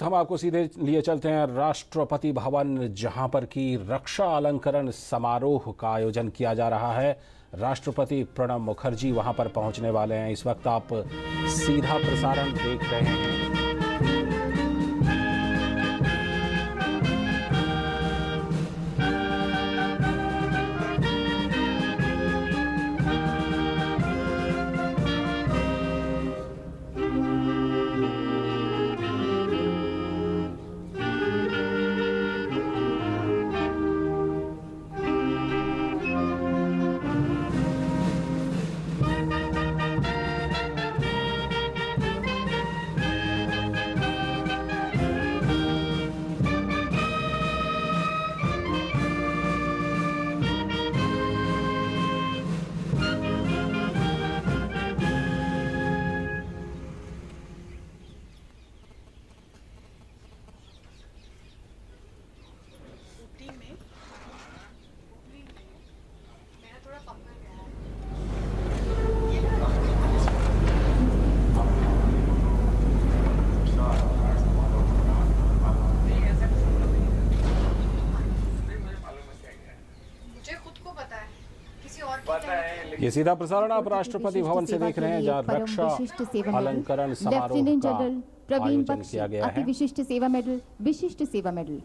हम आपको सीधे लिए चलते हैं राष्ट्रपति भवन, जहां पर की रक्षा अलंकरण समारोह का आयोजन किया जा रहा है। राष्ट्रपति प्रणब मुखर्जी वहां पर पहुंचने वाले हैं। इस वक्त आप सीधा प्रसारण देख रहे हैं। ये सीधा प्रसारण आप राष्ट्रपति भवन से देख रहे हैं, जहां रक्षा अलंकरण समारोह का आयोजन किया गया है। विशिष्ट Seva medal, Vishisht Seva medal.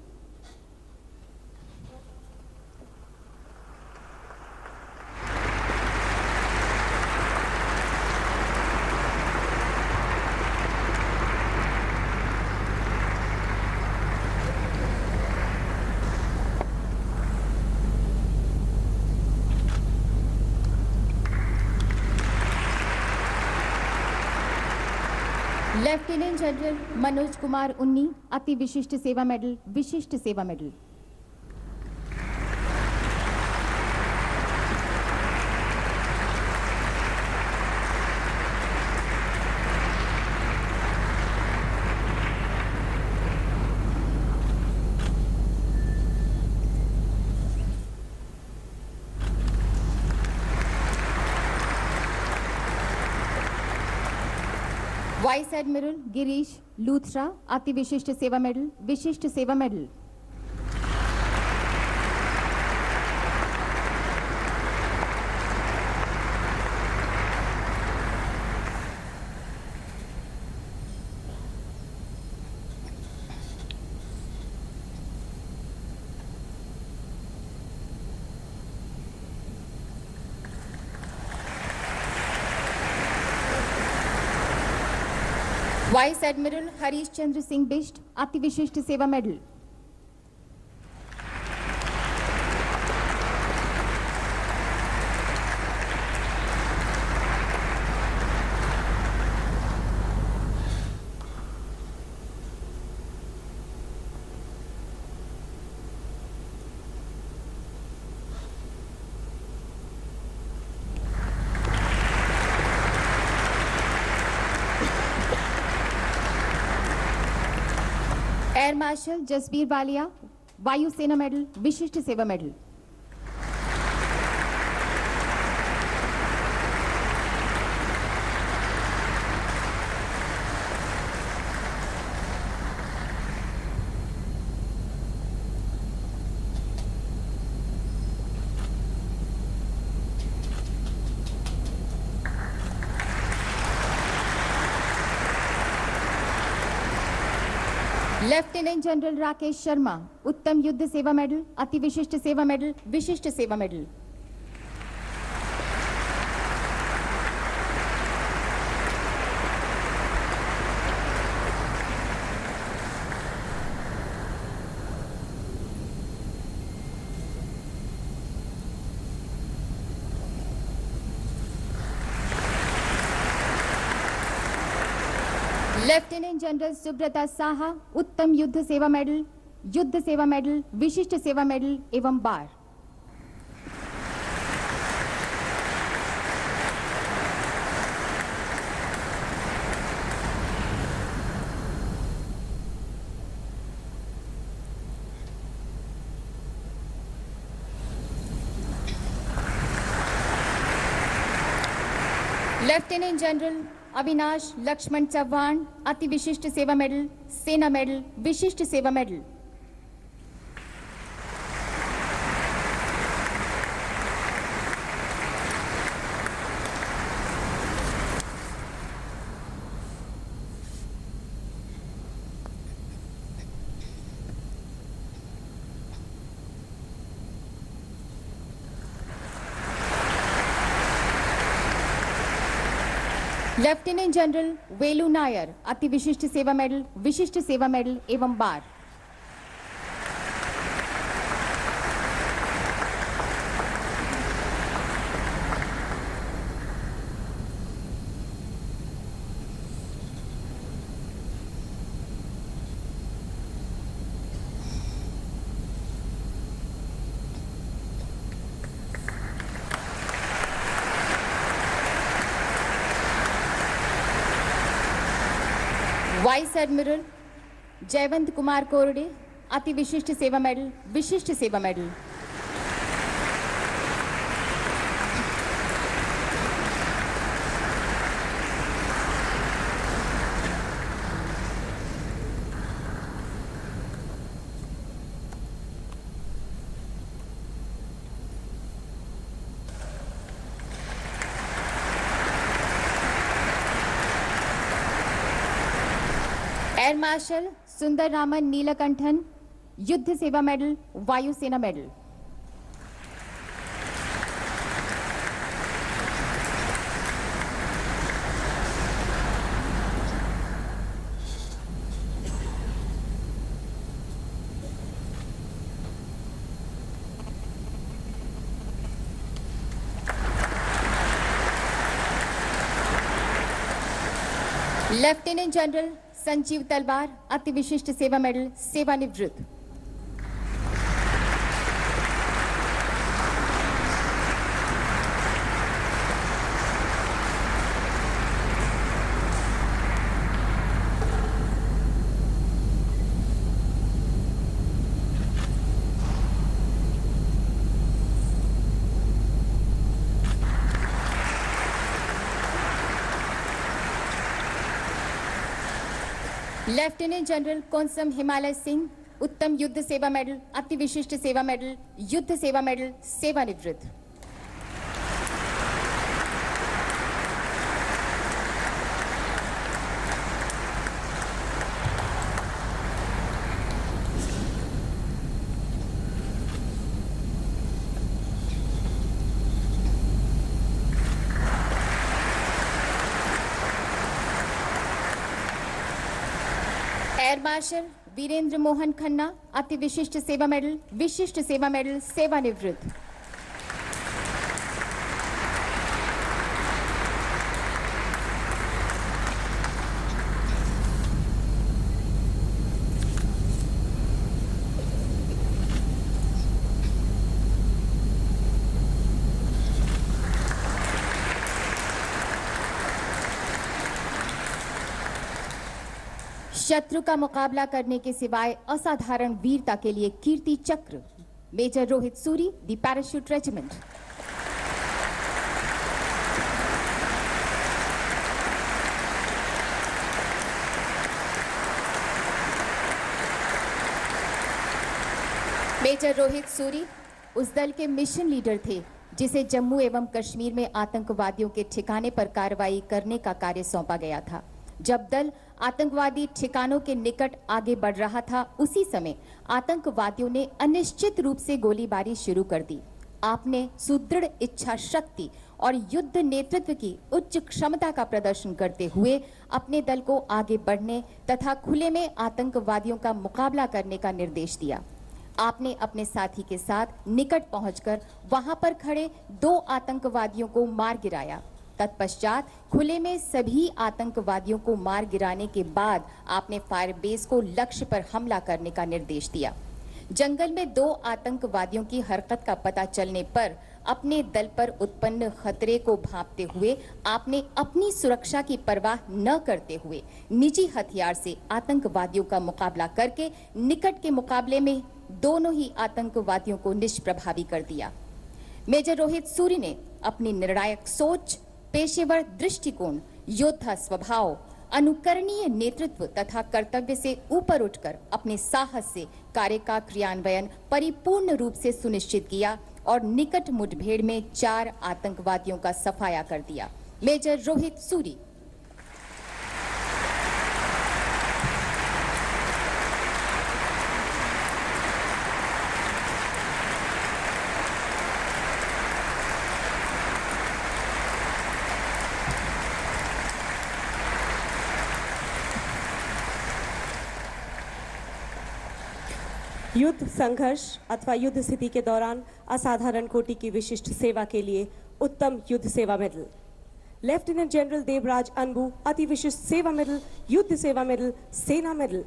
Lieutenant general Manoj Kumar उन्नी, अति Vishisht Seva medal, Vishisht Seva medal. Vice admiral Girish Luthra, अति Vishisht Seva medal, Vishisht Seva medal. Vice admiral Harish Chandra Singh Bisht, अति Vishisht Seva medal. Air martial Jasbir Ballia, वायुसेना medal, Vishisht Seva medal. Lieutenant general Rakesh Sharma, उत्तम युद्ध सेवा मेडल, अति Vishisht Seva medal, Vishisht Seva medal. Lieutenant general Subrata Saha, उत्तम युद्ध सेवा मेडल, विशिष्ट सेवा मेडल एवं बार। लेफ्टिनेंट जनरल अविनाश लक्ष्मण चौहान, अति Vishisht Seva medal, Sena medal, Vishisht Seva medal. Lieutenant general वेलू नायर, अति विशिष्ट सेवा मेडल, विशिष्ट सेवा मेडल एवं बार। वाइस एडमिरल जयवंत कुमार कोरडे, अति Vishisht Seva medal, Vishisht Seva medal. Air martial सुंदर रामन नीलकंठन, युद्ध सेवा मेडल, वायुसेना मेडल। लेफ्टिनेंट जनरल संजीव तलवार, अति विशिष्ट सेवा मेडल, सेवानिवृत्त। लेफ्टिनेंट जनरल कोनसम हिमालय सिंह, उत्तम युद्ध सेवा मेडल, अति विशिष्ट सेवा मेडल, युद्ध सेवा मेडल, सेवानिवृत्त। एयर मार्शल वीरेंद्र मोहन खन्ना, अति विशिष्ट सेवा मेडल, विशिष्ट सेवा मेडल, सेवानिवृत्त। शत्रु का मुकाबला करने के सिवाय असाधारण वीरता के लिए Kirti Chakra, Major Rohit Suri, the parachute regiment. Major Rohit Suri उस दल के मिशन लीडर थे जिसे जम्मू एवं कश्मीर में आतंकवादियों के ठिकाने पर कार्रवाई करने का कार्य सौंपा गया था। जब दल आतंकवादी ठिकानों के निकट आगे बढ़ रहा था, उसी समय आतंकवादियों ने अनिश्चित रूप से गोलीबारी शुरू कर दी। आपने सुदृढ़ इच्छा शक्ति और युद्ध नेतृत्व की उच्च क्षमता का प्रदर्शन करते हुए अपने दल को आगे बढ़ने तथा खुले में आतंकवादियों का मुकाबला करने का निर्देश दिया। आपने अपने साथी के साथ निकट पहुंचकर वहां पर खड़े 2 आतंकवादियों को मार गिराया। तत्पश्चात खुले में सभी आतंकवादियों को मार गिराने के बाद आपने फायरबेस को लक्ष्य पर हमला करने का निर्देश दिया। जंगल में 2 आतंकवादियों की हरकत का पता चलने पर अपने दल पर उत्पन्न खतरे को भांपते हुए आपने अपनी सुरक्षा की परवाह न करते हुए निजी हथियार से आतंकवादियों का मुकाबला करके निकट के मुकाबले में दोनों ही आतंकवादियों को निष्प्रभावी कर दिया। मेजर रोहित सूरी ने अपनी निर्णायक सोच, पेशेवर दृष्टिकोण, योद्धा स्वभाव, अनुकरणीय नेतृत्व तथा कर्तव्य से ऊपर उठकर अपने साहस से कार्य का क्रियान्वयन परिपूर्ण रूप से सुनिश्चित किया और निकट मुठभेड़ में 4 आतंकवादियों का सफाया कर दिया। मेजर रोहित सूरी। युद्ध संघर्ष अथवा युद्ध स्थिति के दौरान असाधारण कोटि की विशिष्ट सेवा के लिए उत्तम युद्ध Seva medal, lieutenant general Devraj Anbu अति विशिष्ट सेवा मेडल, युद्ध Seva medal, Sena medal.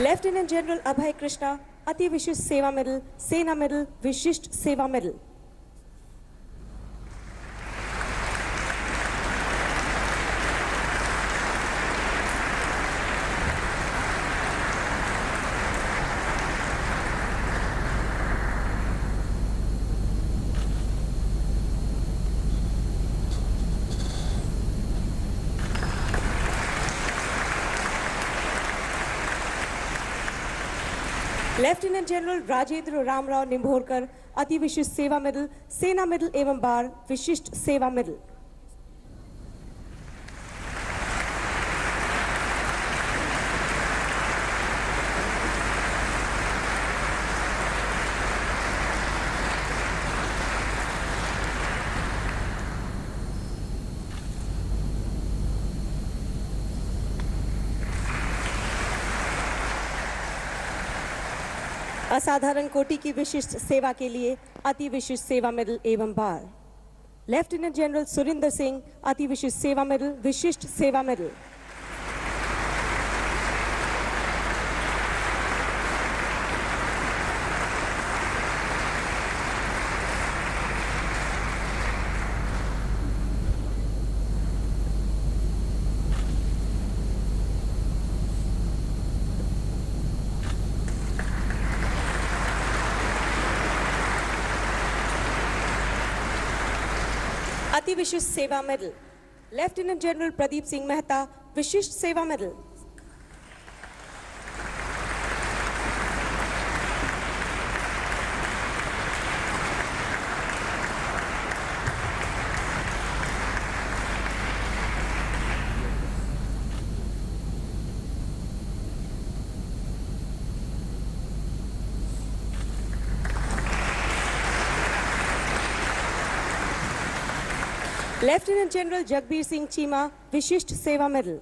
Lieutenant general Abhay Krishna अति Vishisht Seva medal, Sena medal, Vishisht Seva medal. Lieutenant general Rajendra Ramrao Nimbhorkar अति विशिष्ट सेवा मेडल, सेना मेडल एवं बार, विशिष्ट सेवा मेडल। असाधारण कोटि की विशिष्ट सेवा के लिए अति विशिष्ट सेवा मेडल एवं बार, लेफ्टिनेंट जनरल सुरिंदर सिंह अति विशिष्ट सेवा मेडल, विशिष्ट सेवा मेडल। अति Vishisht Seva medal, lieutenant general Pradeep Singh Mehta, विशिष्ट Seva medal. Lieutenant general Jagbir Singh Cheema, विशिष्ट सेवा मेडल।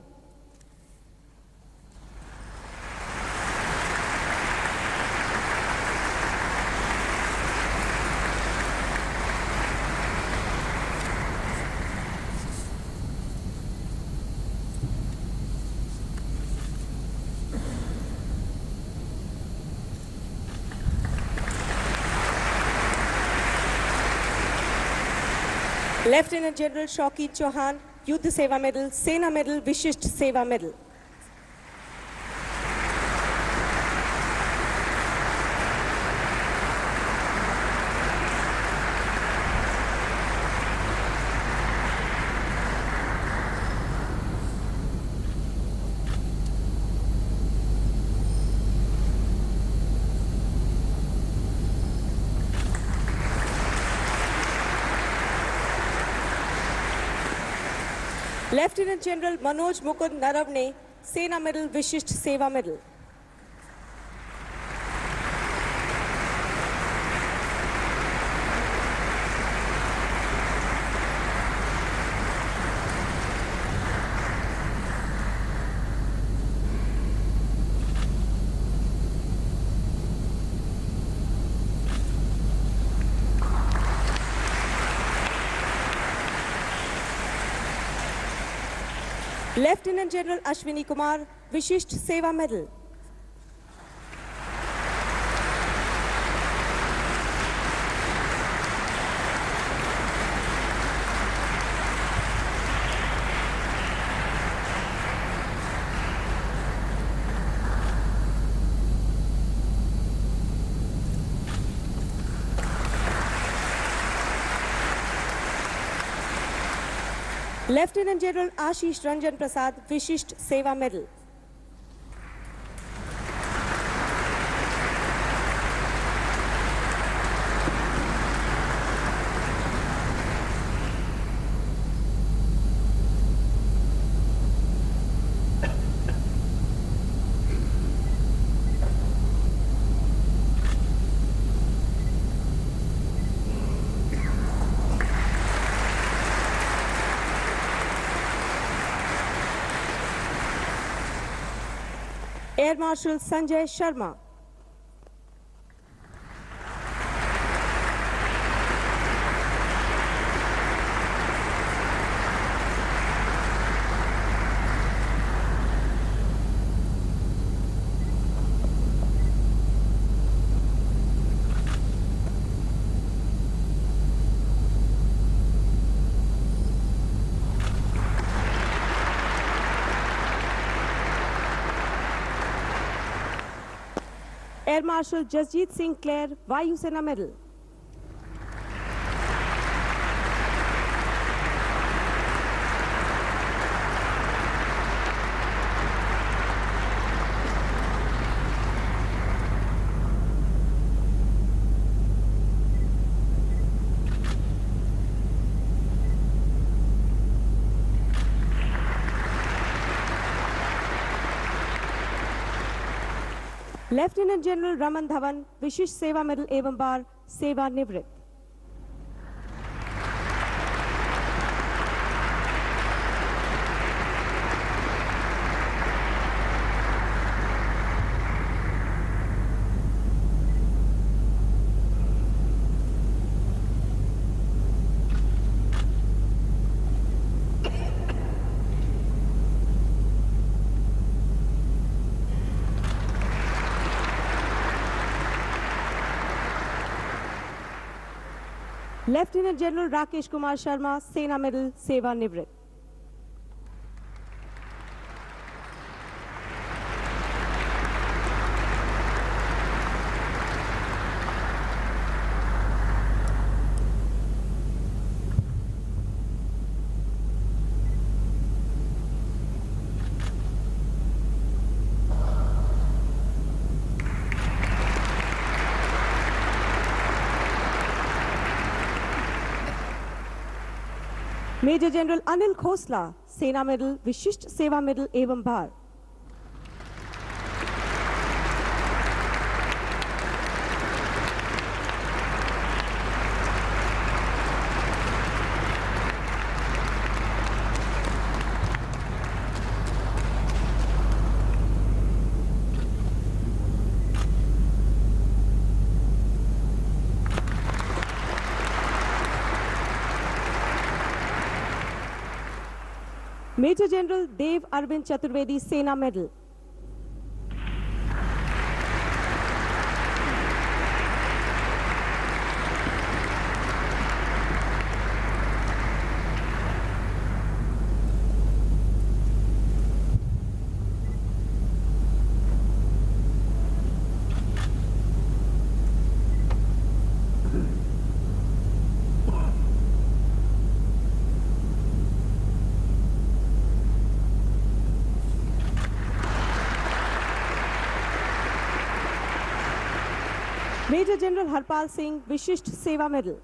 लेफ्टिनेंट जनरल शौकीन चौहान, युद्ध Seva medal, Sena medal, Vishisht Seva medal. Lieutenant general Manoj Mukund Naravane, Sena medal, Vishisht Seva medal. Lieutenant general Ashwini Kumar, Vishisht Seva medal. Lieutenant general Ashish Ranjan Prasad Vishisht Seva medal. Air marshal Sanjay Sharma. Air marshal Jasjit Singh Kler Vayusena medal. Lieutenant general Raman Dhawan Vishisht Seva medal एवं bar सेवानिवृत्त। Lieutenant general Rakesh Kumar Sharma Sena medal सेवानिवृत्त। Major general Anil Khosla सेना medal Vishisht Seva medal एवं bar. Major general Dev Arvind Chaturvedi Sena medal. Major general Harpal Singh Vishisht Seva medal.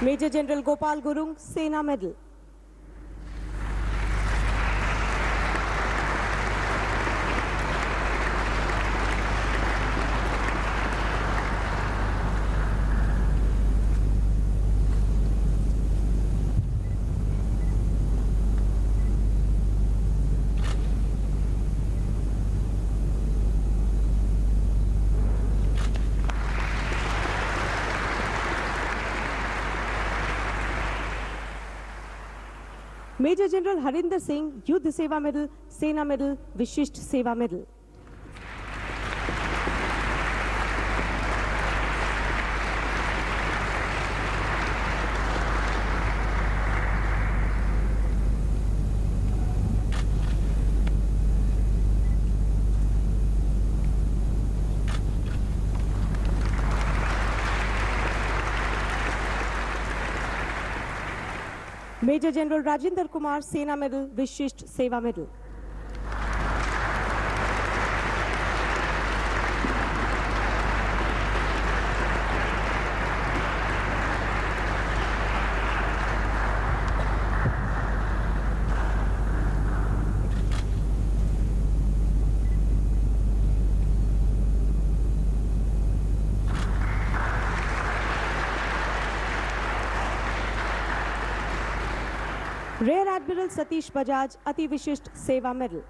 Major general Gopal Gurung Sena medal. Major general Harinder Singh Yudh Seva medal Sena medal Vishisht Seva medal. Major general Rajendra Kumar Sena medal, Vishisht Seva medal. Rear admiral Satish Bajaj, Ati Vishisht Seva medal.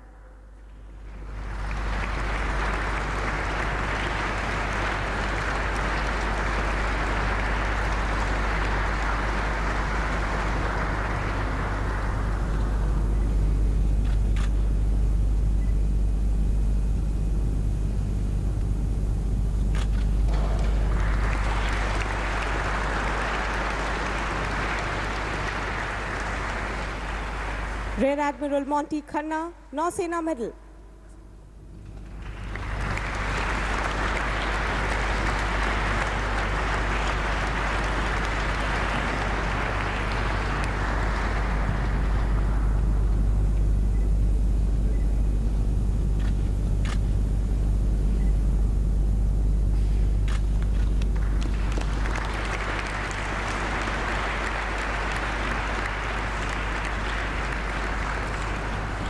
Rear admiral Monty Khanna, Nausena medal.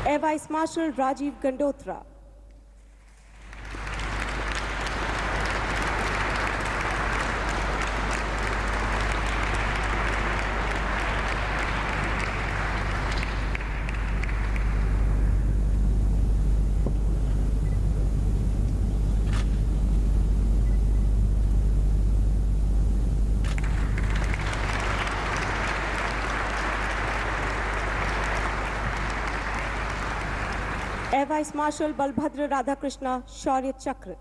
Air vice marshal Rajiv Gandotra. Air vice marshal Balbhadra Radhakrishna, शौर्य Chakra.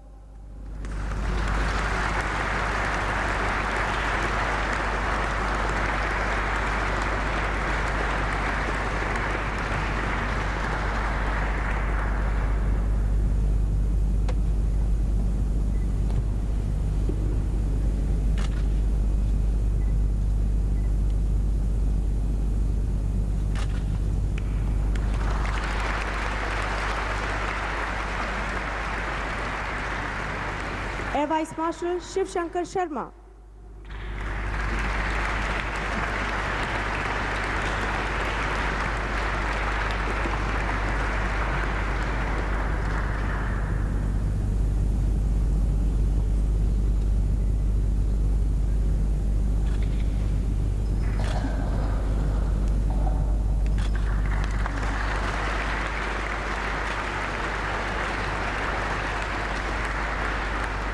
Air vice marshal Shiv Shankar Sharma.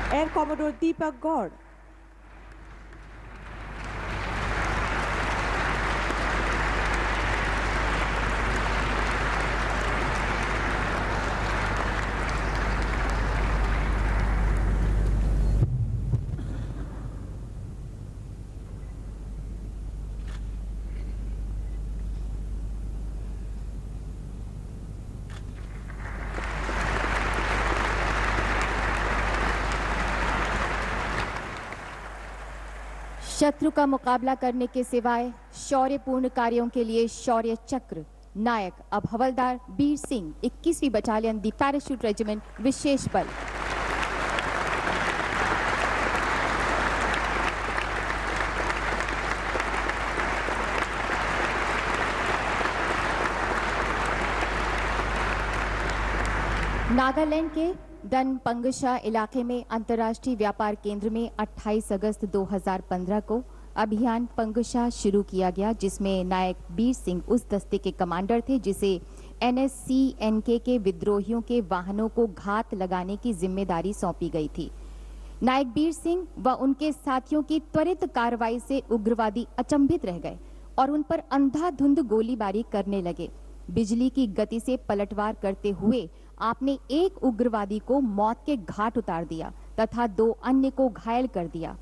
Air commodore Deepak Gaur. शत्रु का मुकाबला करने के सिवाय शौर्यपूर्ण कार्यों के लिए शौर्य चक्र नायक अब हवलदार बीर सिंह, 21वीं बटालियन दी पैराशूट रेजिमेंट, विशेष बल। नागालैंड के दनपंगशा इलाके में अंतर्राष्ट्रीय व्यापार केंद्र में 28 अगस्त 2015 को अभियान पंगशा शुरू किया गया, जिसमें नायक बीर सिंह उस दस्ते के कमांडर थे जिसे NSCNK के विद्रोहियों के वाहनों को घात लगाने की जिम्मेदारी सौंपी गई थी। नायक बीर सिंह व उनके साथियों की त्वरित कार्रवाई से उग्रवादी अचंभित रह गए और उन पर अंधाधुंध गोलीबारी करने लगे। बिजली की गति से पलटवार करते हुए आपने एक उग्रवादी को मौत के घाट उतार दिया तथा 2 अन्य को घायल कर दिया।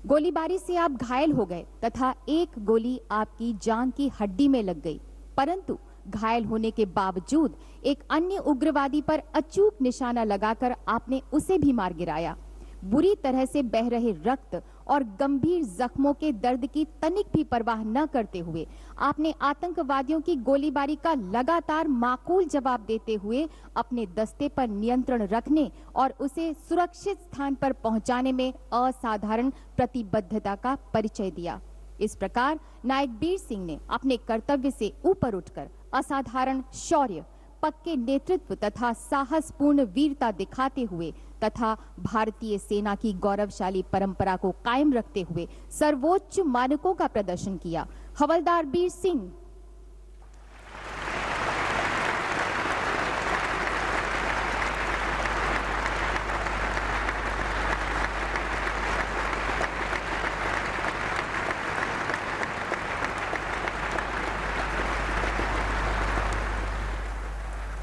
गोलीबारी से आप घायल हो गए तथा एक गोली आपकी जांघ की हड्डी में लग गई, परंतु घायल होने के बावजूद एक अन्य उग्रवादी पर अचूक निशाना लगाकर आपने उसे भी मार गिराया। बुरी तरह से बह रहे रक्त और गंभीर जख्मों के दर्द की तनिक भी परवाह न करते हुए आपने आतंकवादियों की गोलीबारी का लगातार माकूल जवाब देते हुए अपने दस्ते पर नियंत्रण रखने और उसे सुरक्षित स्थान पर पहुंचाने में असाधारण प्रतिबद्धता का परिचय दिया। इस प्रकार नायक बीर सिंह ने अपने कर्तव्य से ऊपर उठकर असाधारण शौर्य, पक्के नेतृत्व तथा साहसपूर्ण वीरता दिखाते हुए तथा भारतीय सेना की गौरवशाली परंपरा को कायम रखते हुए सर्वोच्च मानकों का प्रदर्शन किया। हवलदार Bir Singh.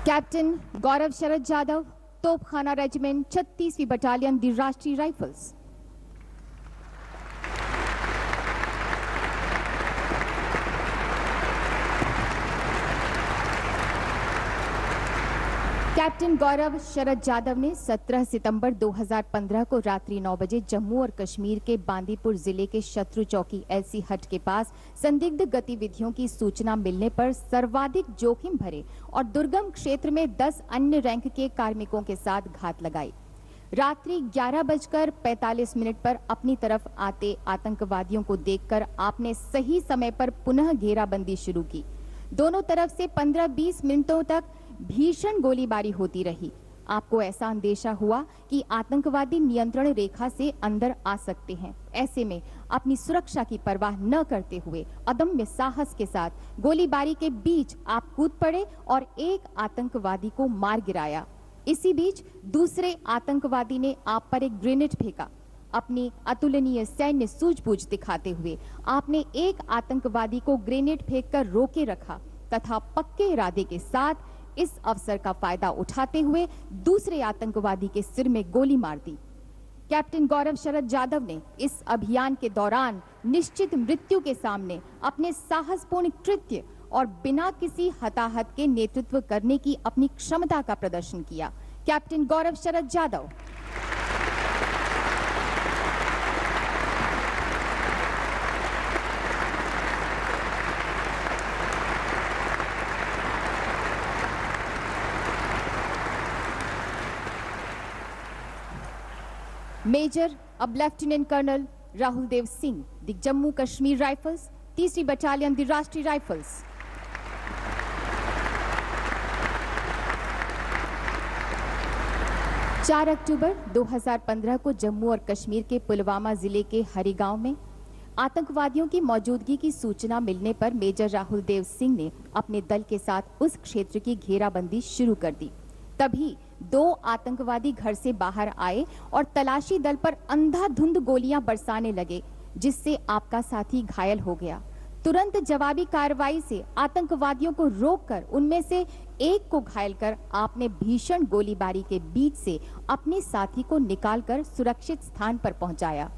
Captain Gaurav Sharad Yadav, Topkhana regiment 36वीं battalion the Rashtriya rifles. Captain गौरव शरद यादव ने 17 सितंबर 2015 को रात्रि 9 बजे जम्मू और कश्मीर के बांदीपुर जिले के शत्रु चौकी एलसी हट के पास संदिग्ध गतिविधियों की सूचना मिलने पर सर्वाधिक जोखिम भरे और दुर्गम क्षेत्र में 10 अन्य रैंक के कार्मिकों के साथ घात लगाई। रात्रि 11:45 पर अपनी तरफ आते आतंकवादियों को देखकर आपने सही समय पर पुनः घेराबंदी शुरू की। दोनों तरफ से 15-20 मिनटों तक भीषण गोलीबारी होती रही। आपको ऐसा अंदेशा हुआ कि आतंकवादी नियंत्रण रेखा से अंदर आ सकते हैं। ऐसे में अपनी सुरक्षा की परवाह न करते हुए अदम्य साहस के साथ गोलीबारी के बीच आप कूद पड़े और एक आतंकवादी को मार गिराया। इसी बीच दूसरे आतंकवादी ने आप पर एक ग्रेनेड फेंका। अपनी अतुलनीय सैन्य सूझबूझ दिखाते हुए आपने एक आतंकवादी को ग्रेनेड फेंककर रोके रखा तथा पक्के इरादे के साथ इस अवसर का फायदा उठाते हुए दूसरे आतंकवादी के सिर में गोली मार दी। कैप्टन गौरव शरद यादव ने इस अभियान के दौरान निश्चित मृत्यु के सामने अपने साहसपूर्ण कृत्य और बिना किसी हताहत के नेतृत्व करने की अपनी क्षमता का प्रदर्शन किया। कैप्टन गौरव शरद यादव। मेजर अब lieutenant colonel Rahul Dev Singh, the Jammu Kashmir rifles, 3री battalion the Rashtriya rifles. चार अक्टूबर 2015 को जम्मू और कश्मीर के पुलवामा जिले के हरी गांव में आतंकवादियों की मौजूदगी की सूचना मिलने पर मेजर राहुल देव सिंह ने अपने दल के साथ उस क्षेत्र की घेराबंदी शुरू कर दी। तभी 2 आतंकवादी घर से बाहर आए और तलाशी दल पर अंधाधुंध गोलियां बरसाने लगे, जिससे आपका साथी घायल हो गया। तुरंत जवाबी कार्रवाई से आतंकवादियों को रोककर उनमें से एक को घायल कर आपने भीषण गोलीबारी के बीच से अपने साथी को निकालकर सुरक्षित स्थान पर पहुंचाया।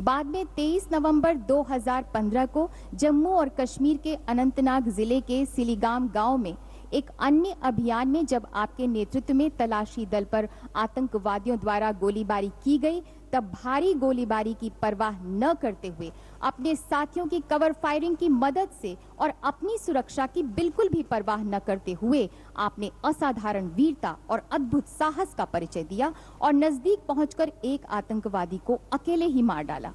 बाद में 23 नवंबर 2015 को जम्मू और कश्मीर के अनंतनाग जिले के सिलीगाम गांव में एक अन्य अभियान में जब आपके नेतृत्व में तलाशी दल पर आतंकवादियों द्वारा गोलीबारी की गई, तब भारी गोलीबारी की परवाह न करते हुए अपने साथियों की कवर फायरिंग की मदद से और अपनी सुरक्षा की बिल्कुल भी परवाह न करते हुए आपने असाधारण वीरता और अद्भुत साहस का परिचय दिया और नजदीक पहुंचकर एक आतंकवादी को अकेले ही मार डाला।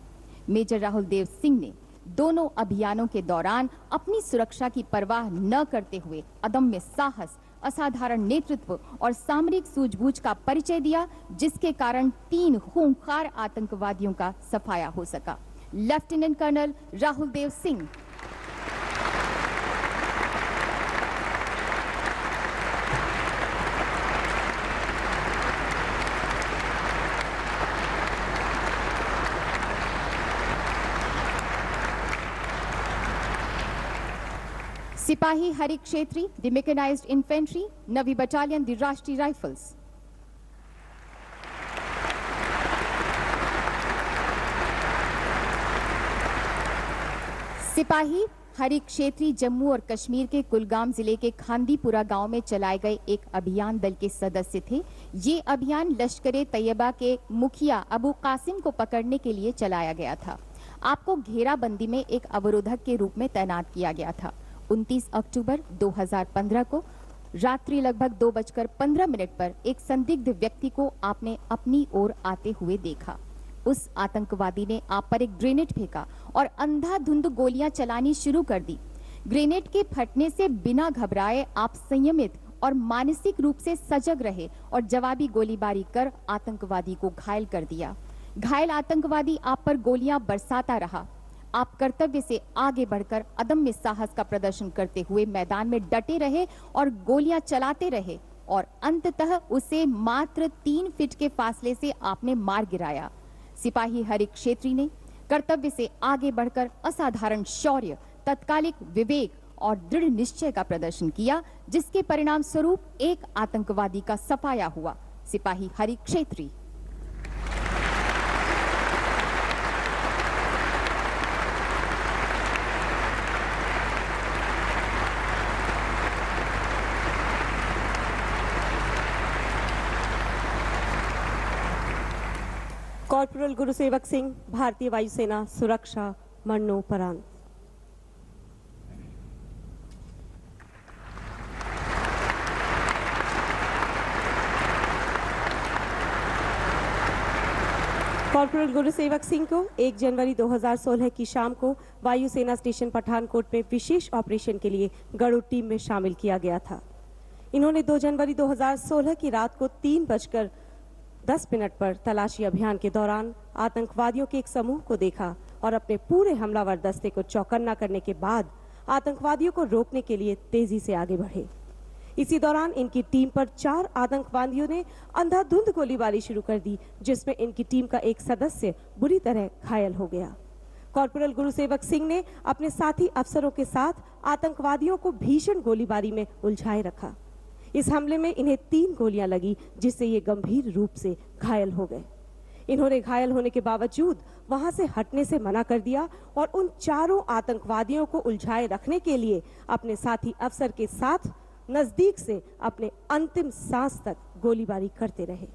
मेजर राहुल देव सिंह ने दोनों अभियानों के दौरान अपनी सुरक्षा की परवाह न करते हुए अदम्य साहस, असाधारण नेतृत्व और सामरिक सूझबूझ का परिचय दिया, जिसके कारण 3 खूंखार आतंकवादियों का सफाया हो सका। Lieutenant colonel Rahul Dev Singh. सिपाही Hari Kshetri, the mechanised infantry, 9वीं बटालियन, द राष्ट्रीय राइफल्स। सिपाही हरि क्षेत्री जम्मू और कश्मीर के कुलगाम जिले के खांदीपुरा गांव में चलाए गए एक अभियान दल के सदस्य थे। ये अभियान लश्कर तैयबा के मुखिया अबू कासिम को पकड़ने के लिए चलाया गया था। आपको घेराबंदी में एक अवरोधक के रूप में तैनात किया गया था। 29 अक्टूबर 2015 को रात्रि लगभग 2:15 पर एक संदिग्ध व्यक्ति को आपने अपनी ओर आते हुए देखा। उस आतंकवादी ने आप पर एक ग्रेनेड फेंका और अंधाधुंध गोलियां चलानी शुरू कर दी। ग्रेनेड के फटने से बिना घबराए आप संयमित और मानसिक रूप से सजग रहे और जवाबी गोलीबारी कर आतंकवादी को घायल कर दिया। घायल आतंकवादी आप पर गोलियां बरसाता रहा। आप कर्तव्य से आगे बढ़कर अदम्य साहस का प्रदर्शन करते हुए मैदान में डटे रहे और गोलियां चलाते रहे और अंततः उसे मात्र 3 फीट के फासले से आपने मार गिराया। सिपाही हरि क्षेत्री ने कर्तव्य से आगे बढ़कर असाधारण शौर्य, तत्कालिक विवेक और दृढ़ निश्चय का प्रदर्शन किया, जिसके परिणाम स्वरूप एक आतंकवादी का सफाया हुआ। सिपाही हरि क्षेत्री। कॉर्पोरल गुरुसेवक सिंह, भारतीय वायुसेना सुरक्षा, मरणोपरांत। कॉर्पोरल गुरुसेवक सिंह को 1 जनवरी 2016 की शाम को वायुसेना स्टेशन पठानकोट में विशेष ऑपरेशन के लिए गरुड़ टीम में शामिल किया गया था। इन्होंने 2 जनवरी 2016 की रात को 3:10 पर तलाशी अभियान के दौरान आतंकवादियों के एक समूह को देखा और अपने पूरे हमलावर दस्ते को चौकन्ना करने के बाद आतंकवादियों को रोकने के लिए तेजी से आगे बढ़े। इसी दौरान इनकी टीम पर 4 आतंकवादियों ने अंधाधुंध गोलीबारी शुरू कर दी, जिसमें इनकी टीम का एक सदस्य बुरी तरह घायल हो गया। कॉर्पोरल गुरुसेवक सिंह ने अपने साथी अफसरों के साथ आतंकवादियों को भीषण गोलीबारी में उलझाए रखा। इस हमले में इन्हें 3 गोलियां लगी, जिससे ये गंभीर रूप से घायल हो गए। इन्होंने घायल होने के बावजूद वहां से हटने से मना कर दिया और उन 4 आतंकवादियों को उलझाए रखने के लिए अपने साथी अफसर के साथ नजदीक से अपने अंतिम सांस तक गोलीबारी करते रहे।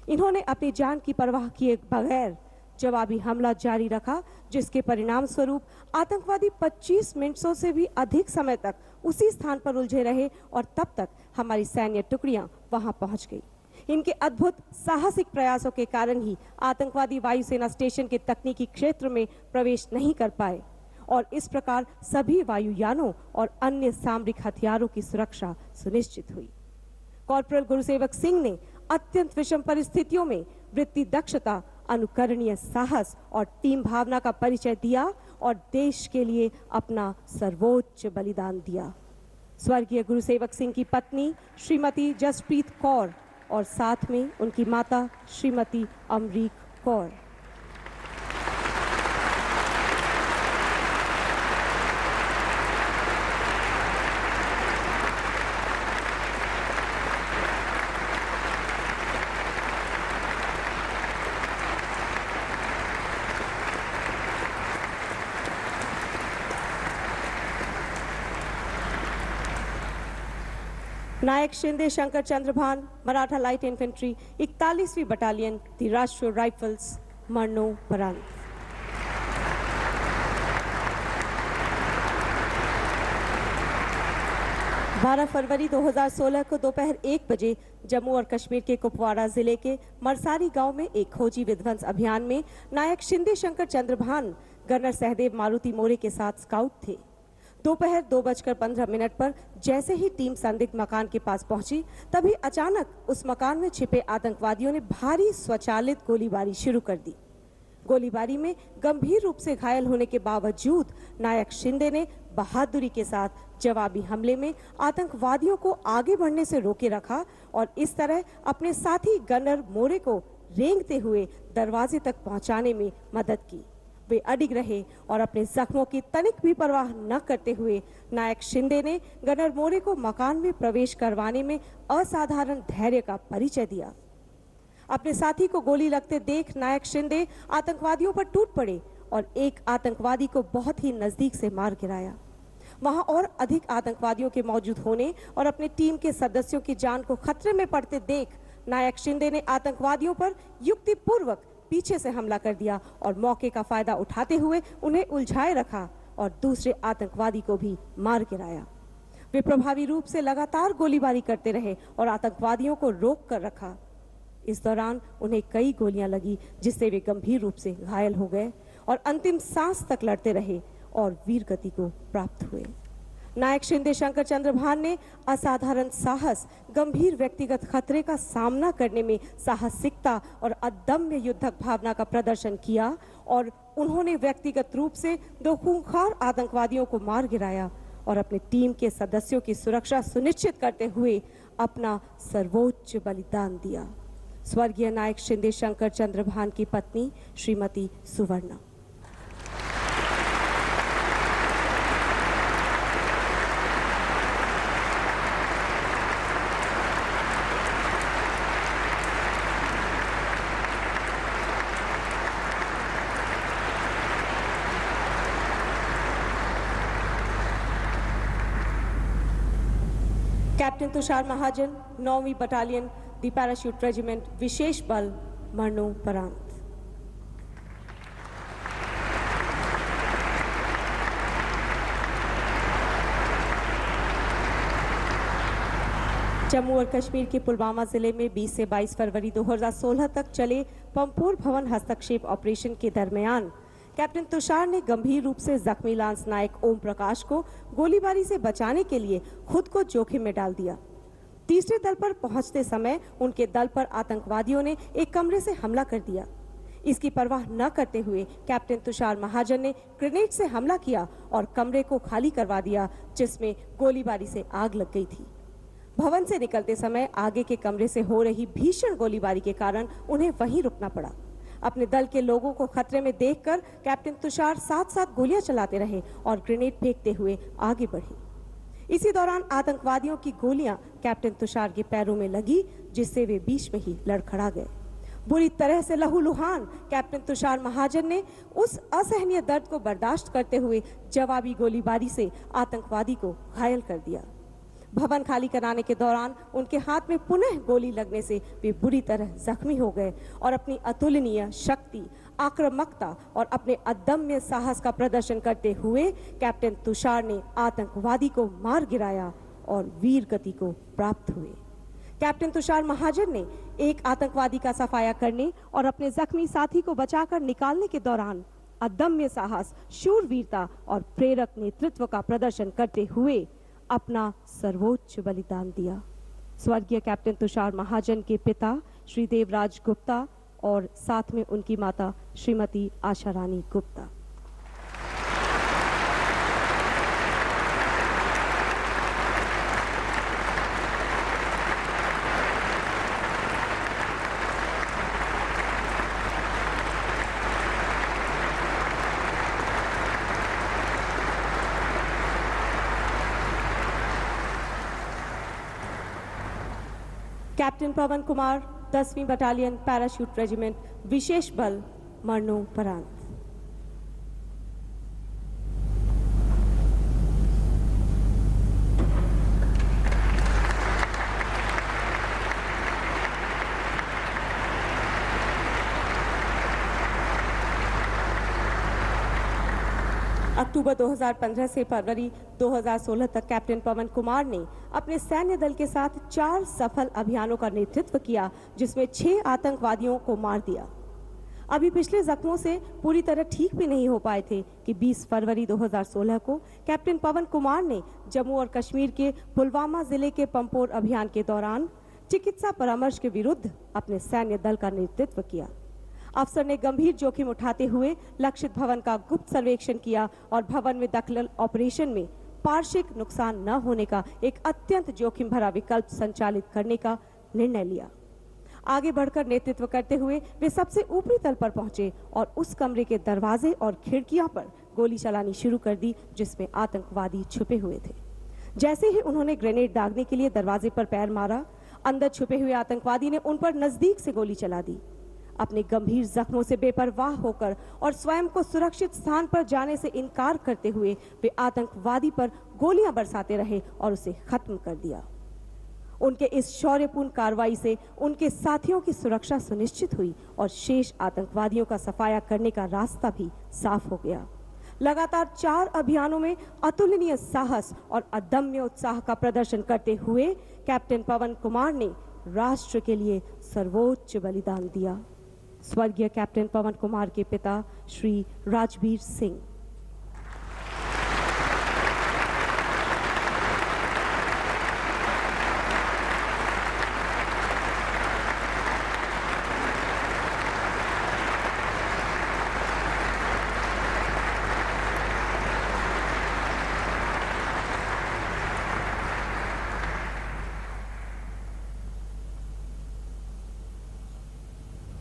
इन्होंने अपनी जान की परवाह किए बगैर जवाबी हमला जारी रखा, जिसके परिणाम स्वरूप आतंकवादी 25 मिनटों से भी अधिक समय तक उसी स्थान पर उलझे रहे और तब तक हमारी सैन्य टुकड़ियां वहां पहुंच गई। इनके अद्भुत साहसिक प्रयासों के कारण ही आतंकवादी वायुसेना स्टेशन के तकनीकी क्षेत्र में प्रवेश नहीं कर पाए और इस प्रकार सभी वायुयानों और अन्य सामरिक हथियारों की सुरक्षा सुनिश्चित हुई। कॉर्पोरल गुरुसेवक सिंह ने अत्यंत विषम परिस्थितियों में वृत्ति दक्षता, अनुकरणीय साहस और टीम भावना का परिचय दिया और देश के लिए अपना सर्वोच्च बलिदान दिया। स्वर्गीय गुरुसेवक सिंह की पत्नी श्रीमती जसप्रीत कौर और साथ में उनकी माता श्रीमती अमरीक कौर। नायक शिंदे शंकर चंद्रभान, मराठा लाइट इन्फेंट्री, 41वीं बटालियन, दी राष्ट्रीय राइफल्स, मरणोपरांत। बारह फरवरी 2016 को दोपहर 1 बजे जम्मू और कश्मीर के कुपवाड़ा जिले के मरसारी गांव में एक खोजी विध्वंस अभियान में नायक शिंदे शंकर चंद्रभान गवर्नर सहदेव मारुति मोरे के साथ स्काउट थे। दोपहर 2:15 पर जैसे ही टीम संदिग्ध मकान के पास पहुंची, तभी अचानक उस मकान में छिपे आतंकवादियों ने भारी स्वचालित गोलीबारी शुरू कर दी। गोलीबारी में गंभीर रूप से घायल होने के बावजूद नायक शिंदे ने बहादुरी के साथ जवाबी हमले में आतंकवादियों को आगे बढ़ने से रोके रखा और इस तरह अपने साथी गनर मोरे को रेंगते हुए दरवाजे तक पहुंचाने में मदद की। वे अडिग रहे और अपने जख्मों की तनिक भी परवाह न करते हुए नायक शिंदे ने गनर मोरे को मकान में प्रवेश करवाने में असाधारण धैर्य का परिचय दिया। अपने साथी को गोली लगते देख नायक शिंदे आतंकवादियों पर टूट पड़े और एक आतंकवादी को बहुत ही नजदीक से मार गिराया। वहां और अधिक आतंकवादियों के मौजूद होने और अपने टीम के सदस्यों की जान को खतरे में पड़ते देख नायक शिंदे ने आतंकवादियों पर युक्तिपूर्वक पीछे से हमला कर दिया और मौके का फायदा उठाते हुए उन्हें उलझाए रखा और दूसरे आतंकवादी को भी मार गिराया। वे प्रभावी रूप से लगातार गोलीबारी करते रहे और आतंकवादियों को रोक कर रखा। इस दौरान उन्हें कई गोलियां लगी जिससे वे गंभीर रूप से घायल हो गए और अंतिम सांस तक लड़ते रहे और वीर गति को प्राप्त हुए। नायक शिंदे शंकर चंद्रभान ने असाधारण साहस, गंभीर व्यक्तिगत खतरे का सामना करने में साहसिकता और अदम्य युद्धक भावना का प्रदर्शन किया और उन्होंने व्यक्तिगत रूप से 2 खूंखार आतंकवादियों को मार गिराया और अपने टीम के सदस्यों की सुरक्षा सुनिश्चित करते हुए अपना सर्वोच्च बलिदान दिया। स्वर्गीय नायक शिंदे शंकर चंद्रभान की पत्नी श्रीमती सुवर्णा। कैप्टन तुषार महाजन, 9वीं बटालियन, द पैराशूट रेजिमेंट, विशेष बल, मरणोपरांत। जम्मू और कश्मीर के पुलवामा जिले में 20 से 22 फरवरी 2016 तक चले पंपोर भवन हस्तक्षेप ऑपरेशन के दरमियान कैप्टन तुषार ने गंभीर रूप से जख्मी लांस नायक ओम प्रकाश को गोलीबारी से बचाने के लिए खुद को जोखिम में डाल दिया। तीसरे दल पर पहुंचते समय उनके दल पर आतंकवादियों ने एक कमरे से हमला कर दिया। इसकी परवाह न करते हुए कैप्टन तुषार महाजन ने ग्रेनेड से हमला किया और कमरे को खाली करवा दिया, जिसमें गोलीबारी से आग लग गई थी। भवन से निकलते समय आगे के कमरे से हो रही भीषण गोलीबारी के कारण उन्हें वहीं रुकना पड़ा। अपने दल के लोगों को खतरे में देखकर कैप्टन तुषार साथ-साथ गोलियां चलाते रहे और ग्रेनेड फेंकते हुए आगे बढ़े। इसी दौरान आतंकवादियों की गोलियां कैप्टन तुषार के पैरों में लगी, जिससे वे बीच में ही लड़खड़ा गए। बुरी तरह से लहूलुहान कैप्टन तुषार महाजन ने उस असहनीय दर्द को बर्दाश्त करते हुए जवाबी गोलीबारी से आतंकवादी को घायल कर दिया। भवन खाली कराने के दौरान उनके हाथ में पुनः गोली लगने से वे बुरी तरह जख्मी हो गए और अपनी अतुलनीय शक्ति, आक्रामकता और अपने अदम्य साहस का प्रदर्शन करते हुए कैप्टन तुषार ने आतंकवादी को मार गिराया और वीर गति को प्राप्त हुए। कैप्टन तुषार महाजन ने एक आतंकवादी का सफाया करने और अपने जख्मी साथी को बचाकर निकालने के दौरान अदम्य साहस, शूरवीरता और प्रेरक नेतृत्व का प्रदर्शन करते हुए अपना सर्वोच्च बलिदान दिया। स्वर्गीय कैप्टन तुषार महाजन के पिता श्री देवराज गुप्ता और साथ में उनकी माता श्रीमती आशा रानी गुप्ता। कैप्टन पवन कुमार, 10वीं बटालियन, पैराशूट रेजिमेंट, विशेष बल, मरणोपरांत। अक्टूबर 2015 से फरवरी 2016 तक कैप्टन पवन कुमार ने अपने सैन्य दल के साथ 4 सफल अभियानों का नेतृत्व किया, जिसमें 6 आतंकवादियों को मार दिया। अभी पिछले जख्मों से पूरी तरह ठीक भी नहीं हो पाए थे कि 20 फरवरी 2016 को कैप्टन पवन कुमार ने जम्मू और कश्मीर के पुलवामा जिले के पंपोर अभियान के दौरान चिकित्सा परामर्श के विरुद्ध अपने सैन्य दल का नेतृत्व किया। अफसर ने गंभीर जोखिम उठाते हुए लक्षित भवन का गुप्त सर्वेक्षण किया और भवन में दखल ऑपरेशन में पार्श्विक नुकसान न होने का एक अत्यंत जोखिम भरा विकल्प संचालित करने का निर्णय लिया। आगे बढ़कर नेतृत्व करते हुए वे सबसे ऊपरी तल पर पहुंचे और उस कमरे के दरवाजे और खिड़कियां पर गोली चलानी शुरू कर दी, जिसमें आतंकवादी छुपे हुए थे। जैसे ही उन्होंने ग्रेनेड दागने के लिए दरवाजे पर पैर मारा, अंदर छुपे हुए आतंकवादी ने उन पर नजदीक से गोली चला दी। अपने गंभीर जख्मों से बेपरवाह होकर और स्वयं को सुरक्षित स्थान पर जाने से इनकार करते हुए वे आतंकवादी पर गोलियां बरसाते रहे और उसे खत्म कर दिया। उनके इस शौर्यपूर्ण कार्रवाई से उनके साथियों की सुरक्षा सुनिश्चित हुई और शेष आतंकवादियों का सफाया करने का रास्ता भी साफ हो गया। लगातार 4 अभियानों में अतुलनीय साहस और अदम्य उत्साह का प्रदर्शन करते हुए कैप्टन पवन कुमार ने राष्ट्र के लिए सर्वोच्च बलिदान दिया। स्वर्गीय कैप्टन पवन कुमार के पिता श्री राजवीर सिंह।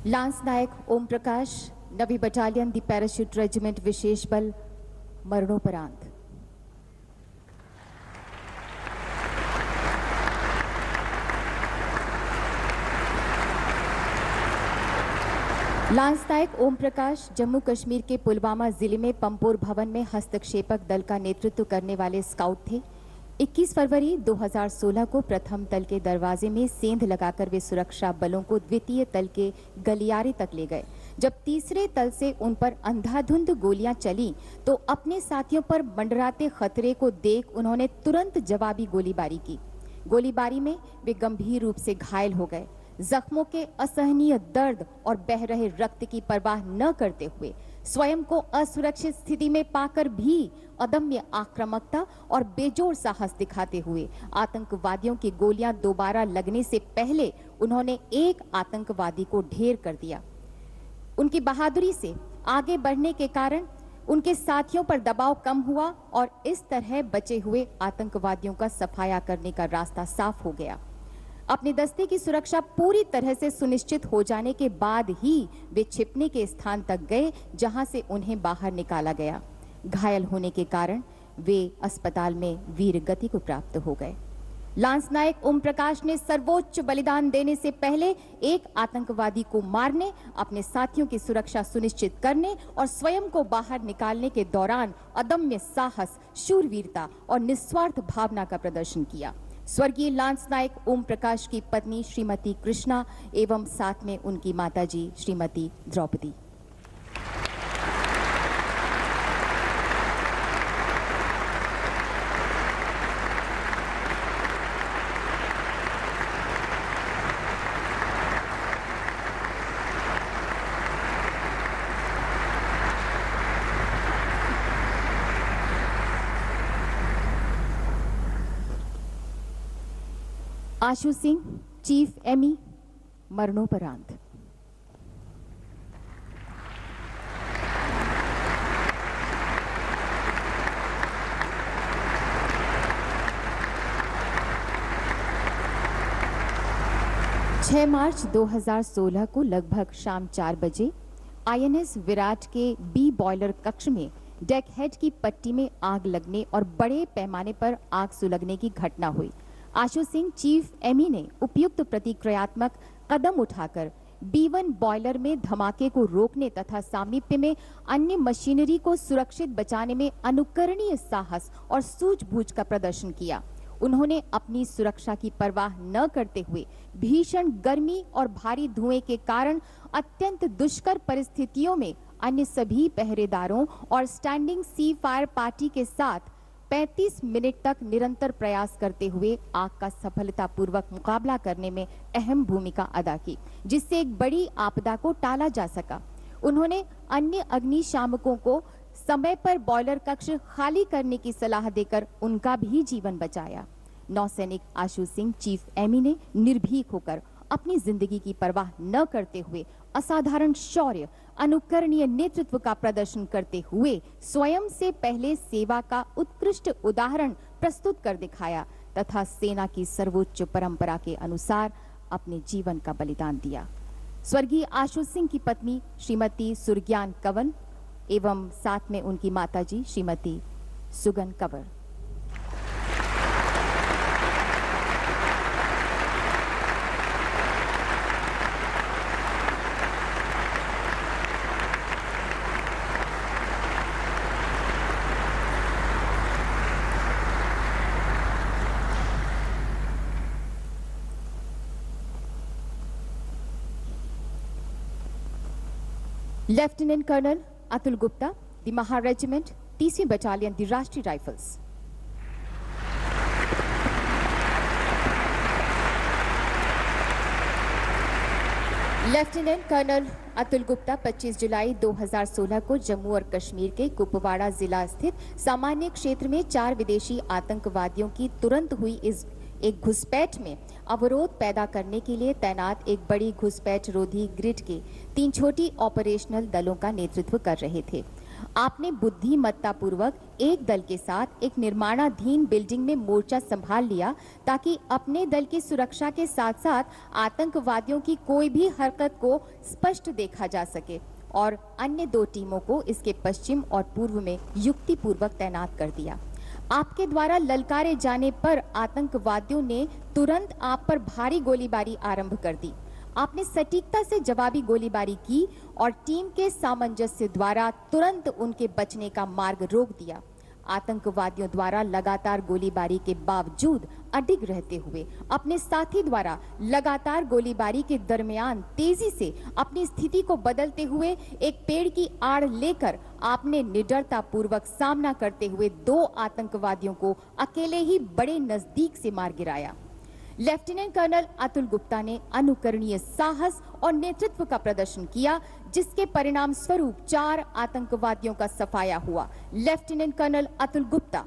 लांस नायक ओम प्रकाश, नवी बटालियन दी पैराशूट रेजिमेंट विशेष बल, मरणोपरांत। लांस नायक ओम प्रकाश जम्मू कश्मीर के पुलवामा जिले में पंपोर भवन में हस्तक्षेपक दल का नेतृत्व करने वाले स्काउट थे। 21 फरवरी 2016 को प्रथम तल के दरवाजे में सेंध लगाकर वे सुरक्षा बलों को द्वितीय तल के गलियारे तक ले गए। जब तीसरे तल से उन पर अंधाधुंध गोलियां चली तो अपने साथियों पर मंडराते खतरे को देख उन्होंने तुरंत जवाबी गोलीबारी की। गोलीबारी में वे गंभीर रूप से घायल हो गए। जख्मों के असहनीय दर्द और बह रहे रक्त की परवाह न करते हुए स्वयं को असुरक्षित स्थिति में पाकर भी अदम्य आक्रामकता और बेजोड़ साहस दिखाते हुए आतंकवादियों की गोलियां दोबारा लगने से पहले उन्होंने एक आतंकवादी को ढेर कर दिया। उनकी बहादुरी से आगे बढ़ने के कारण उनके साथियों पर दबाव कम हुआ और इस तरह बचे हुए आतंकवादियों का सफाया करने का रास्ता साफ हो गया। अपने दस्ते की सुरक्षा पूरी तरह से सुनिश्चित हो जाने के बाद ही वे छिपने के स्थान तक गए जहां से उन्हें बाहर निकाला गया। घायल होने के कारण वे अस्पताल में वीर गति को प्राप्त हो गए। लांस नायक ओम प्रकाश ने सर्वोच्च बलिदान देने से पहले एक आतंकवादी को मारने, अपने साथियों की सुरक्षा सुनिश्चित करने और स्वयं को बाहर निकालने के दौरान अदम्य साहस, शूरवीरता और निस्वार्थ भावना का प्रदर्शन किया। स्वर्गीय लांस नायक ओम प्रकाश की पत्नी श्रीमती कृष्णा एवं साथ में उनकी माताजी श्रीमती द्रौपदी। आशु सिंह, चीफ एमी, मरणोपरांत। मार्च 2016 को लगभग शाम 4 बजे आईएनएस विराट के बी बॉयलर कक्ष में डेक हेड की पट्टी में आग लगने और बड़े पैमाने पर आग सुलगने की घटना हुई। आशु सिंह, चीफ एमी ने उपयुक्त प्रतिक्रियात्मक कदम उठाकर B1 बॉयलर में धमाके को रोकने तथा सामीप्य में अन्य मशीनरी को सुरक्षित बचाने में अनुकरणीय साहस और सूझबूझ का प्रदर्शन किया। उन्होंने अपनी सुरक्षा की परवाह न करते हुए भीषण गर्मी और भारी धुएं के कारण अत्यंत दुष्कर परिस्थितियों में अन्य सभी पहरेदारों और स्टैंडिंग सी फायर पार्टी के साथ 35 मिनट तक निरंतर प्रयास करते हुए आग का सफलतापूर्वक मुकाबला करने में अहम भूमिका अदा की, जिससे एक बड़ी आपदा को टाला जा सका। उन्होंने अन्य अग्निशामकों को समय पर बॉयलर कक्ष खाली करने की सलाह देकर उनका भी जीवन बचाया। नौसैनिक आशु सिंह, चीफ एमी ने निर्भीक होकर अपनी जिंदगी की परवाह न करते हुए असाधारण शौर्य, अनुकरणीय नेतृत्व का प्रदर्शन करते हुए स्वयं से पहले सेवा का उत्कृष्ट उदाहरण प्रस्तुत कर दिखाया तथा सेना की सर्वोच्च परंपरा के अनुसार अपने जीवन का बलिदान दिया। स्वर्गीय आशु सिंह की पत्नी श्रीमती सुरज्ञान कंवर एवं साथ में उनकी माताजी Shrimati Sugan Kanwar. Lieutenant Colonel Atul Gupta, the Maha Regiment, 30वीं Battalion, the Rashtriya Rifles. Lieutenant colonel Atul Gupta 25 जुलाई 2016 को जम्मू और कश्मीर के कुपवाड़ा जिला स्थित सामान्य क्षेत्र में 4 विदेशी आतंकवादियों की तुरंत हुई इस एक घुसपैठ में अवरोध पैदा करने के लिए तैनात एक बड़ी घुसपैठ रोधी ग्रिड के 3 छोटी ऑपरेशनल दलों का नेतृत्व कर रहे थे। आपने बुद्धिमत्तापूर्वक एक दल के साथ एक निर्माणाधीन बिल्डिंग में मोर्चा संभाल लिया ताकि अपने दल की सुरक्षा के साथ साथ आतंकवादियों की कोई भी हरकत को स्पष्ट देखा जा सके और अन्य 2 टीमों को इसके पश्चिम और पूर्व में युक्तिपूर्वक तैनात कर दिया। आपके द्वारा ललकारे जाने पर आतंकवादियों ने तुरंत आप पर भारी गोलीबारी आरंभ कर दी। आपने सटीकता से जवाबी गोलीबारी की और टीम के सामंजस्य द्वारा तुरंत उनके बचने का मार्ग रोक दिया। आतंकवादियों द्वारा लगातार गोलीबारी के बावजूद अडिग रहते हुए अपने साथी द्वारा लगातार गोलीबारी के दरमियान तेजी से अपनी स्थिति को बदलते हुए एक पेड़ की आड़ लेकर आपने निडरता पूर्वक सामना करते हुए 2 आतंकवादियों को अकेले ही बड़े नजदीक से मार गिराया। लेफ्टिनेंट कर्नल अतुल गुप्ता ने अनुकरणीय साहस और नेतृत्व का प्रदर्शन किया, जिसके परिणाम स्वरूप 4 आतंकवादियों का सफाया हुआ। Lieutenant colonel Atul Gupta.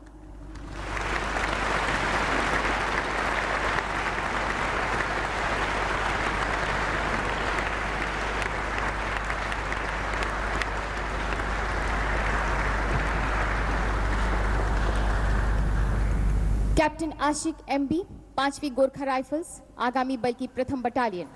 Captain Ashiq MB, 5वीं गोरखा राइफल्स, आगामी बल की प्रथम बटालियन।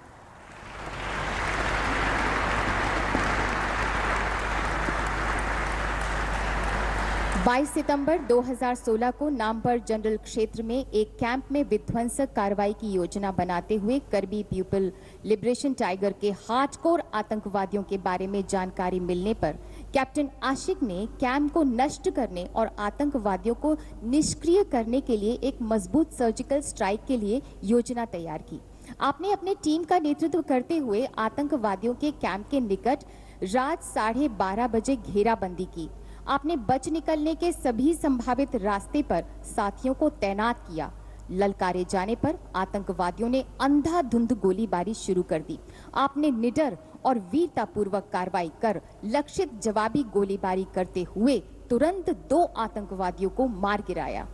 बाईस सितंबर 2016 को नामपर जनरल क्षेत्र में एक कैंप में विध्वंसक कार्रवाई की योजना बनाते हुए करबी पीपल लिबरेशन टाइगर के हार्डकोर आतंकवादियों के बारे में जानकारी मिलने पर कैप्टन आशिक ने कैंप को नष्ट करने और आतंकवादियों को निष्क्रिय करने के लिए एक मजबूत सर्जिकल स्ट्राइक के लिए योजना तैयार की। आपने अपने टीम का नेतृत्व करते हुए आतंकवादियों के कैंप के निकट रात 12:30 बजे घेराबंदी की। आपने बच निकलने के सभी संभावित रास्ते पर साथियों को तैनात किया। ललकारे जाने पर आतंकवादियों ने अंधाधुंध गोलीबारी शुरू कर दी। आपने निडर और वीरतापूर्वक कार्रवाई कर लक्षित जवाबी गोलीबारी करते हुए तुरंत 2 आतंकवादियों को मार गिराया।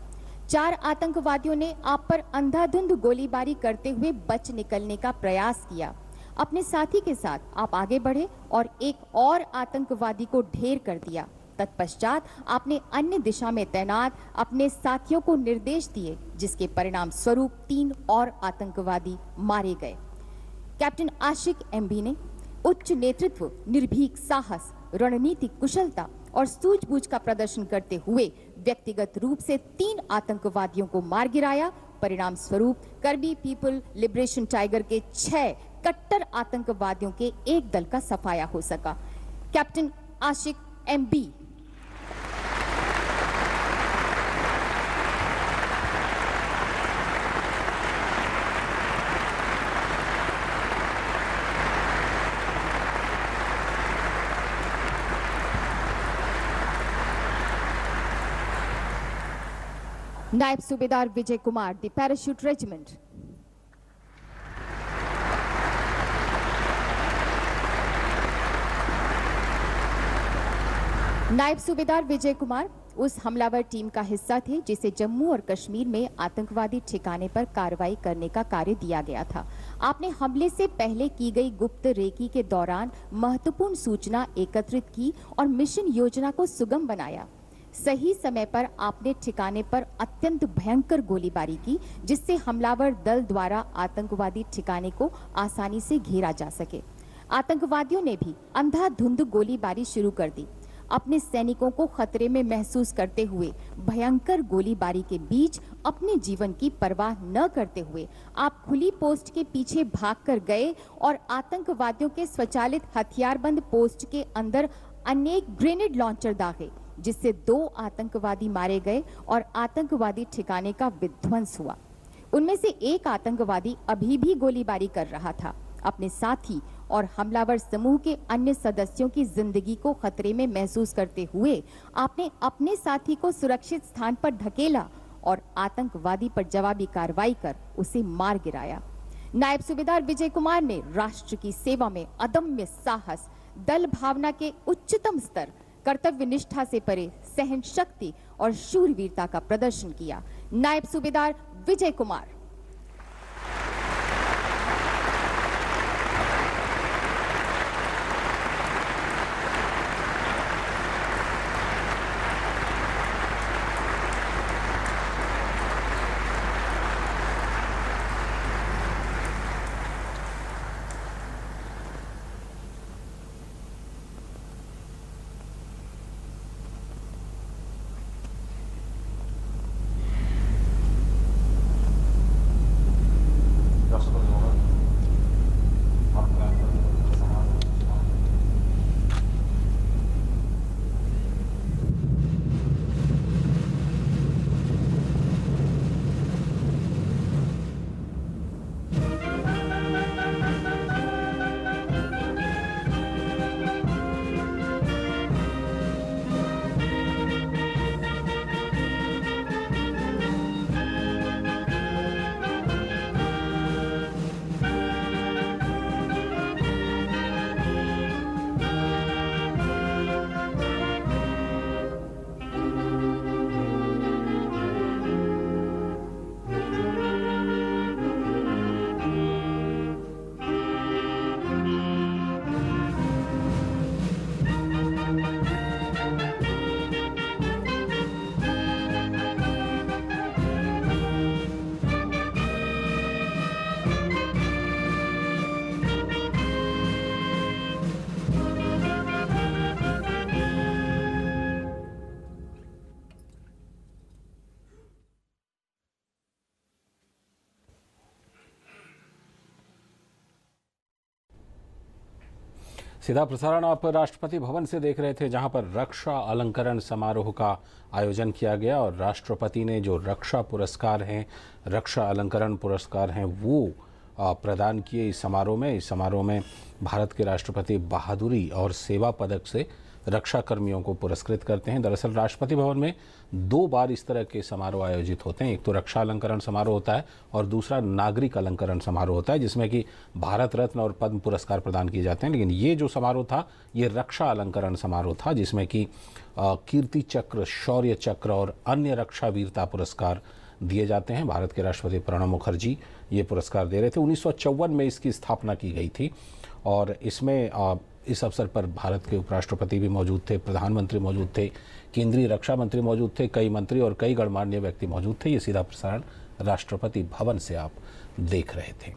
4 आतंकवादियों ने आप पर अंधाधुंध गोलीबारी करते हुए बच निकलने का प्रयास किया। अपने साथी के साथ आप आगे बढ़े और एक और आतंकवादी को ढेर कर दिया। तत्पश्चात आपने अन्य दिशा में तैनात अपने साथियों को निर्देश दिए, जिसके परिणाम स्वरूप 3 और आतंकवादी मारे गए। कैप्टन आशिक एमबी ने उच्च नेतृत्व, निर्भीक साहस, रणनीतिक कुशलता और सूझबूझ का प्रदर्शन करते हुए व्यक्तिगत रूप से 3 आतंकवादियों को मार गिराया। परिणाम स्वरूप करबी पीपल लिबरेशन टाइगर के 6 कट्टर आतंकवादियों के एक दल का सफाया हो सका। Captain Ashiq MB. नायब सूबेदार Vijay Kumar, the parachute regiment. नायब सूबेदार विजय कुमार उस हमलावर टीम का हिस्सा थे जिसे जम्मू और कश्मीर में आतंकवादी ठिकाने पर कार्रवाई करने का कार्य दिया गया था। आपने हमले से पहले की गई गुप्त रेकी के दौरान महत्वपूर्ण सूचना एकत्रित की और मिशन योजना को सुगम बनाया। सही समय पर आपने ठिकाने पर अत्यंत भयंकर गोलीबारी की, जिससे हमलावर दल द्वारा आतंकवादी ठिकाने को आसानी से घेरा जा सके। आतंकवादियों ने भी अंधाधुंध गोलीबारी शुरू कर दी। अपने सैनिकों को खतरे में महसूस करते हुए भयंकर गोलीबारी के बीच अपने जीवन की परवाह न करते हुए आप खुली पोस्ट के पीछे भागकर गए और आतंकवादियों के स्वचालित हथियारबंद पोस्ट के अंदर अनेक ग्रेनेड लॉन्चर दागे, जिससे 2 आतंकवादी मारे गए और आतंकवादी ठिकाने का विध्वंस हुआ। उनमें से एक आतंकवादी अभी भी गोलीबारी कर रहा था। अपने साथी और हमलावर समूह के अन्य सदस्यों की जिंदगी को खतरे में महसूस करते हुए आपने अपने साथी को सुरक्षित स्थान पर धकेला और आतंकवादी पर जवाबी कार्रवाई कर उसे मार गिराया। नायब सूबेदार विजय कुमार ने राष्ट्र की सेवा में अदम्य साहस, दल भावना के उच्चतम स्तर, कर्तव्य निष्ठा से परे सहन शक्ति और शूरवीरता का प्रदर्शन किया। नायब सूबेदार विजय कुमार। सीधा प्रसारण आप राष्ट्रपति भवन से देख रहे थे, जहां पर रक्षा अलंकरण समारोह का आयोजन किया गया और राष्ट्रपति ने जो रक्षा पुरस्कार हैं, रक्षा अलंकरण पुरस्कार हैं, वो प्रदान किए इस समारोह में भारत के राष्ट्रपति बहादुरी और सेवा पदक से रक्षा कर्मियों को पुरस्कृत करते हैं। दरअसल राष्ट्रपति भवन में 2 बार इस तरह के समारोह आयोजित होते हैं। एक तो रक्षा अलंकरण समारोह होता है और दूसरा नागरिक अलंकरण समारोह होता है, जिसमें कि भारत रत्न और पद्म पुरस्कार प्रदान किए जाते हैं। लेकिन ये जो समारोह था, ये रक्षा अलंकरण समारोह था, जिसमें कि कीर्ति चक्र, शौर्य चक्र और अन्य रक्षा वीरता पुरस्कार दिए जाते हैं। भारत के राष्ट्रपति प्रणब मुखर्जी ये पुरस्कार दे रहे थे। 1954 में इसकी स्थापना की गई थी और इसमें इस अवसर पर भारत के उपराष्ट्रपति भी मौजूद थे, प्रधानमंत्री मौजूद थे, केंद्रीय रक्षा मंत्री मौजूद थे, कई मंत्री और कई गणमान्य व्यक्ति मौजूद थे। ये सीधा प्रसारण राष्ट्रपति भवन से आप देख रहे थे।